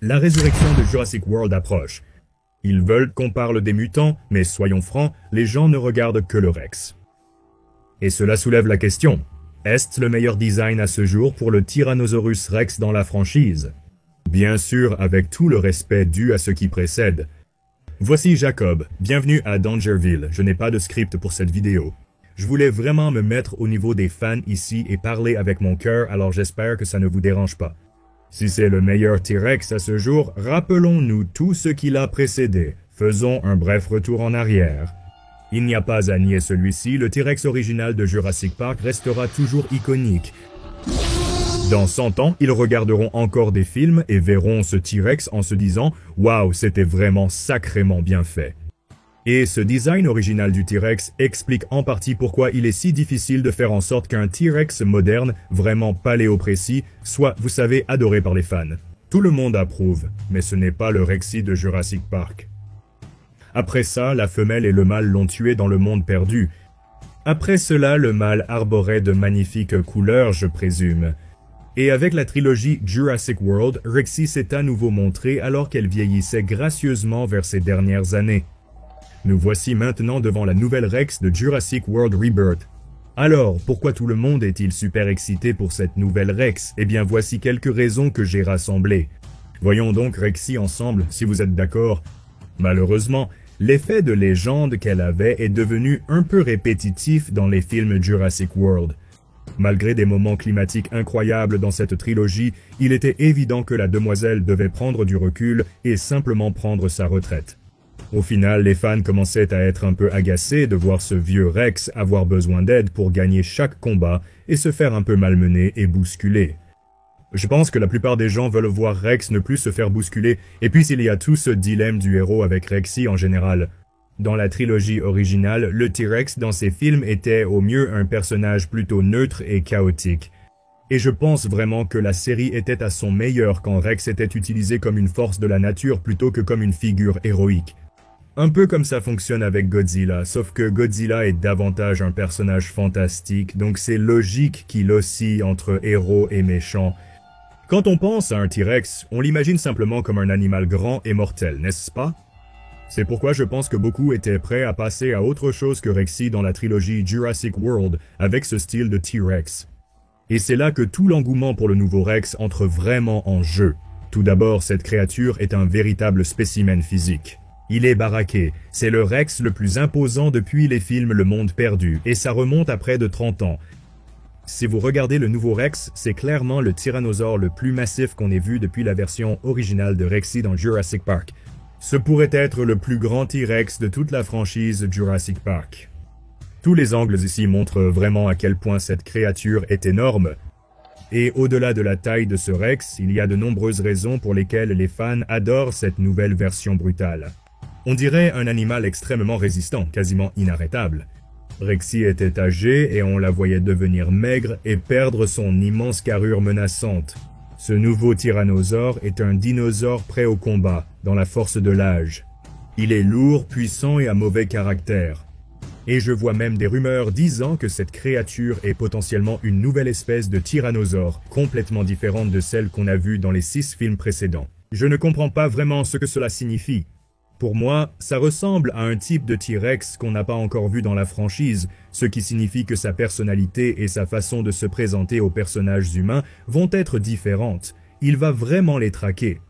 La résurrection de Jurassic World approche. Ils veulent qu'on parle des mutants, mais soyons francs, les gens ne regardent que le Rex. Et cela soulève la question, est-ce le meilleur design à ce jour pour le Tyrannosaurus Rex dans la franchise? Bien sûr, avec tout le respect dû à ce qui précède. Voici Jacob, bienvenue à Dangerville, je n'ai pas de script pour cette vidéo. Je voulais vraiment me mettre au niveau des fans ici et parler avec mon cœur, alors j'espère que ça ne vous dérange pas. Si c'est le meilleur T-Rex à ce jour, rappelons-nous tout ce qui l'a précédé. Faisons un bref retour en arrière. Il n'y a pas à nier celui-ci, le T-Rex original de Jurassic Park restera toujours iconique. Dans 100 ans, ils regarderont encore des films et verront ce T-Rex en se disant « Waouh, c'était vraiment sacrément bien fait ». Et ce design original du T-Rex explique en partie pourquoi il est si difficile de faire en sorte qu'un T-Rex moderne, vraiment paléoprécis, soit, vous savez, adoré par les fans. Tout le monde approuve, mais ce n'est pas le Rexy de Jurassic Park. Après ça, la femelle et le mâle l'ont tué dans le monde perdu. Après cela, le mâle arborait de magnifiques couleurs, je présume. Et avec la trilogie Jurassic World, Rexy s'est à nouveau montrée alors qu'elle vieillissait gracieusement vers ses dernières années. Nous voici maintenant devant la nouvelle Rex de Jurassic World Rebirth. Alors, pourquoi tout le monde est-il super excité pour cette nouvelle Rex? Eh bien, voici quelques raisons que j'ai rassemblées. Voyons donc Rexy ensemble, si vous êtes d'accord. Malheureusement, l'effet de légende qu'elle avait est devenu un peu répétitif dans les films Jurassic World. Malgré des moments climatiques incroyables dans cette trilogie, il était évident que la demoiselle devait prendre du recul et simplement prendre sa retraite. Au final, les fans commençaient à être un peu agacés de voir ce vieux Rex avoir besoin d'aide pour gagner chaque combat et se faire un peu malmener et bousculer. Je pense que la plupart des gens veulent voir Rex ne plus se faire bousculer, et puis il y a tout ce dilemme du héros avec Rexy en général. Dans la trilogie originale, le T-Rex dans ces films était au mieux un personnage plutôt neutre et chaotique. Et je pense vraiment que la série était à son meilleur quand Rex était utilisé comme une force de la nature plutôt que comme une figure héroïque. Un peu comme ça fonctionne avec Godzilla, sauf que Godzilla est davantage un personnage fantastique, donc c'est logique qu'il oscille entre héros et méchants. Quand on pense à un T-Rex, on l'imagine simplement comme un animal grand et mortel, n'est-ce pas? C'est pourquoi je pense que beaucoup étaient prêts à passer à autre chose que Rexy dans la trilogie Jurassic World avec ce style de T-Rex. Et c'est là que tout l'engouement pour le nouveau Rex entre vraiment en jeu. Tout d'abord, cette créature est un véritable spécimen physique. Il est baraqué, c'est le Rex le plus imposant depuis les films Le Monde Perdu, et ça remonte à près de 30 ans. Si vous regardez le nouveau Rex, c'est clairement le tyrannosaure le plus massif qu'on ait vu depuis la version originale de Rexy dans Jurassic Park. Ce pourrait être le plus grand T-Rex de toute la franchise Jurassic Park. Tous les angles ici montrent vraiment à quel point cette créature est énorme. Et au-delà de la taille de ce Rex, il y a de nombreuses raisons pour lesquelles les fans adorent cette nouvelle version brutale. On dirait un animal extrêmement résistant, quasiment inarrêtable. Rexy était âgée et on la voyait devenir maigre et perdre son immense carrure menaçante. Ce nouveau tyrannosaure est un dinosaure prêt au combat, dans la force de l'âge. Il est lourd, puissant et à mauvais caractère. Et je vois même des rumeurs disant que cette créature est potentiellement une nouvelle espèce de tyrannosaure, complètement différente de celle qu'on a vue dans les 6 films précédents. Je ne comprends pas vraiment ce que cela signifie. Pour moi, ça ressemble à un type de T-Rex qu'on n'a pas encore vu dans la franchise, ce qui signifie que sa personnalité et sa façon de se présenter aux personnages humains vont être différentes. Il va vraiment les traquer.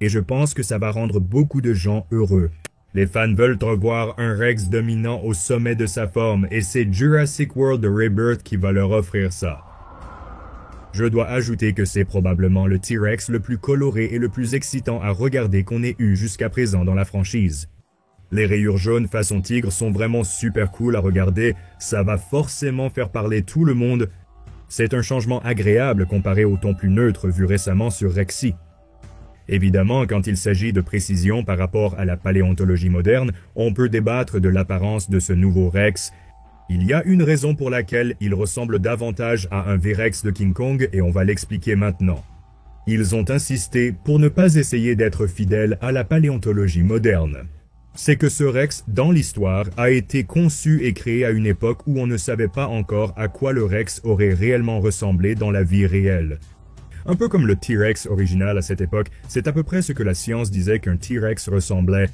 Et je pense que ça va rendre beaucoup de gens heureux. Les fans veulent revoir un Rex dominant au sommet de sa forme, et c'est Jurassic World Rebirth qui va leur offrir ça. Je dois ajouter que c'est probablement le T-Rex le plus coloré et le plus excitant à regarder qu'on ait eu jusqu'à présent dans la franchise. Les rayures jaunes façon tigre sont vraiment super cool à regarder, ça va forcément faire parler tout le monde. C'est un changement agréable comparé au ton plus neutre vu récemment sur Rexy. Évidemment, quand il s'agit de précision par rapport à la paléontologie moderne, on peut débattre de l'apparence de ce nouveau Rex. Il y a une raison pour laquelle il ressemble davantage à un V-Rex de King Kong et on va l'expliquer maintenant. Ils ont insisté pour ne pas essayer d'être fidèles à la paléontologie moderne. C'est que ce Rex, dans l'histoire, a été conçu et créé à une époque où on ne savait pas encore à quoi le Rex aurait réellement ressemblé dans la vie réelle. Un peu comme le T-Rex original à cette époque, c'est à peu près ce que la science disait qu'un T-Rex ressemblait.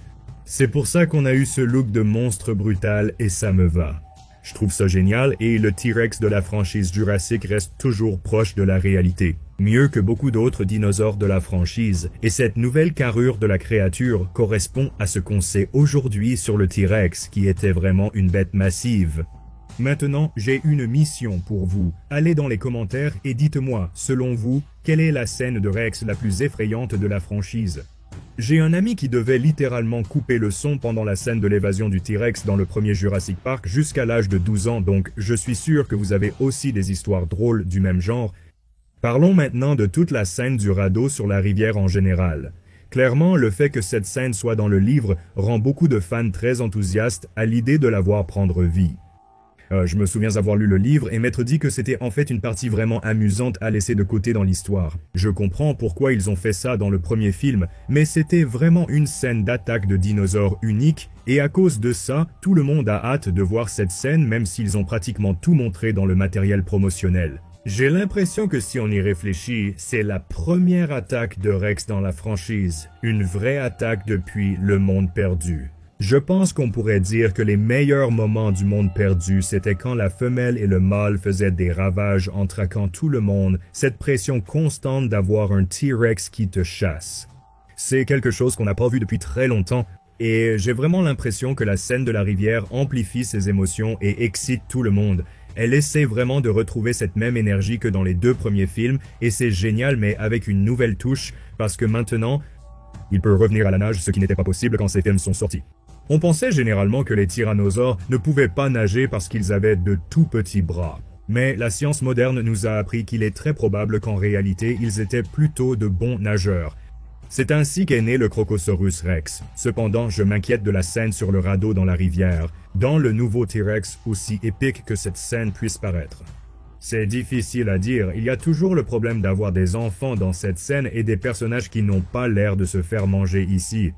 C'est pour ça qu'on a eu ce look de monstre brutal et ça me va. Je trouve ça génial et le T-Rex de la franchise Jurassic reste toujours proche de la réalité. Mieux que beaucoup d'autres dinosaures de la franchise. Et cette nouvelle carrure de la créature correspond à ce qu'on sait aujourd'hui sur le T-Rex, qui était vraiment une bête massive. Maintenant, j'ai une mission pour vous. Allez dans les commentaires et dites-moi, selon vous, quelle est la scène de Rex la plus effrayante de la franchise? J'ai un ami qui devait littéralement couper le son pendant la scène de l'évasion du T-Rex dans le premier Jurassic Park jusqu'à l'âge de 12 ans, donc je suis sûr que vous avez aussi des histoires drôles du même genre. Parlons maintenant de toute la scène du radeau sur la rivière en général. Clairement, le fait que cette scène soit dans le livre rend beaucoup de fans très enthousiastes à l'idée de la voir prendre vie. Je me souviens avoir lu le livre et m'être dit que c'était en fait une partie vraiment amusante à laisser de côté dans l'histoire. Je comprends pourquoi ils ont fait ça dans le premier film, mais c'était vraiment une scène d'attaque de dinosaures unique, et à cause de ça, tout le monde a hâte de voir cette scène même s'ils ont pratiquement tout montré dans le matériel promotionnel. J'ai l'impression que si on y réfléchit, c'est la première attaque de Rex dans la franchise, une vraie attaque depuis Le Monde Perdu. Je pense qu'on pourrait dire que les meilleurs moments du Monde Perdu, c'était quand la femelle et le mâle faisaient des ravages en traquant tout le monde, cette pression constante d'avoir un T-Rex qui te chasse. C'est quelque chose qu'on n'a pas vu depuis très longtemps, et j'ai vraiment l'impression que la scène de la rivière amplifie ses émotions et excite tout le monde. Elle essaie vraiment de retrouver cette même énergie que dans les deux premiers films, et c'est génial mais avec une nouvelle touche, parce que maintenant, il peut revenir à la nage, ce qui n'était pas possible quand ces films sont sortis. On pensait généralement que les tyrannosaures ne pouvaient pas nager parce qu'ils avaient de tout petits bras. Mais la science moderne nous a appris qu'il est très probable qu'en réalité, ils étaient plutôt de bons nageurs. C'est ainsi qu'est né le Crocosaurus Rex. Cependant, je m'inquiète de la scène sur le radeau dans la rivière, dans le nouveau T-Rex, aussi épique que cette scène puisse paraître. C'est difficile à dire, il y a toujours le problème d'avoir des enfants dans cette scène et des personnages qui n'ont pas l'air de se faire manger ici.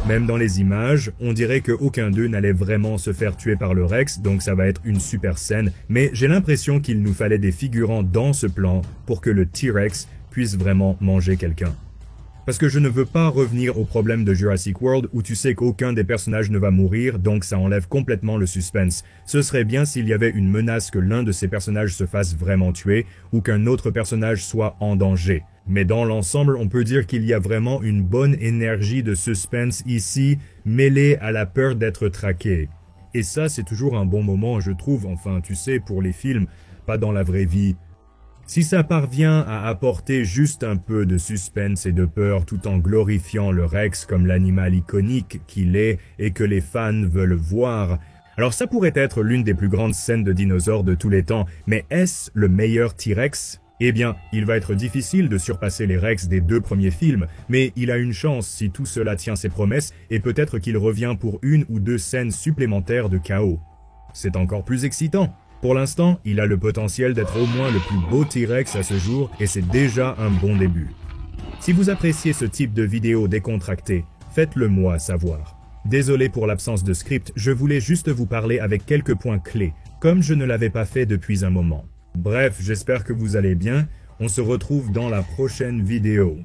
Même dans les images, on dirait qu'aucun d'eux n'allait vraiment se faire tuer par le Rex, donc ça va être une super scène, mais j'ai l'impression qu'il nous fallait des figurants dans ce plan pour que le T-Rex puisse vraiment manger quelqu'un. Parce que je ne veux pas revenir au problème de Jurassic World où tu sais qu'aucun des personnages ne va mourir, donc ça enlève complètement le suspense. Ce serait bien s'il y avait une menace que l'un de ces personnages se fasse vraiment tuer ou qu'un autre personnage soit en danger. Mais dans l'ensemble, on peut dire qu'il y a vraiment une bonne énergie de suspense ici, mêlée à la peur d'être traqué. Et ça, c'est toujours un bon moment, je trouve, enfin, tu sais, pour les films, pas dans la vraie vie. Si ça parvient à apporter juste un peu de suspense et de peur tout en glorifiant le Rex comme l'animal iconique qu'il est et que les fans veulent voir, alors ça pourrait être l'une des plus grandes scènes de dinosaures de tous les temps, mais est-ce le meilleur T-Rex ? Eh bien, il va être difficile de surpasser les Rex des deux premiers films, mais il a une chance si tout cela tient ses promesses et peut-être qu'il revient pour une ou deux scènes supplémentaires de chaos. C'est encore plus excitant. Pour l'instant, il a le potentiel d'être au moins le plus beau T-Rex à ce jour et c'est déjà un bon début. Si vous appréciez ce type de vidéo décontractée, faites-le moi savoir. Désolé pour l'absence de script, je voulais juste vous parler avec quelques points clés, comme je ne l'avais pas fait depuis un moment. Bref, j'espère que vous allez bien, on se retrouve dans la prochaine vidéo.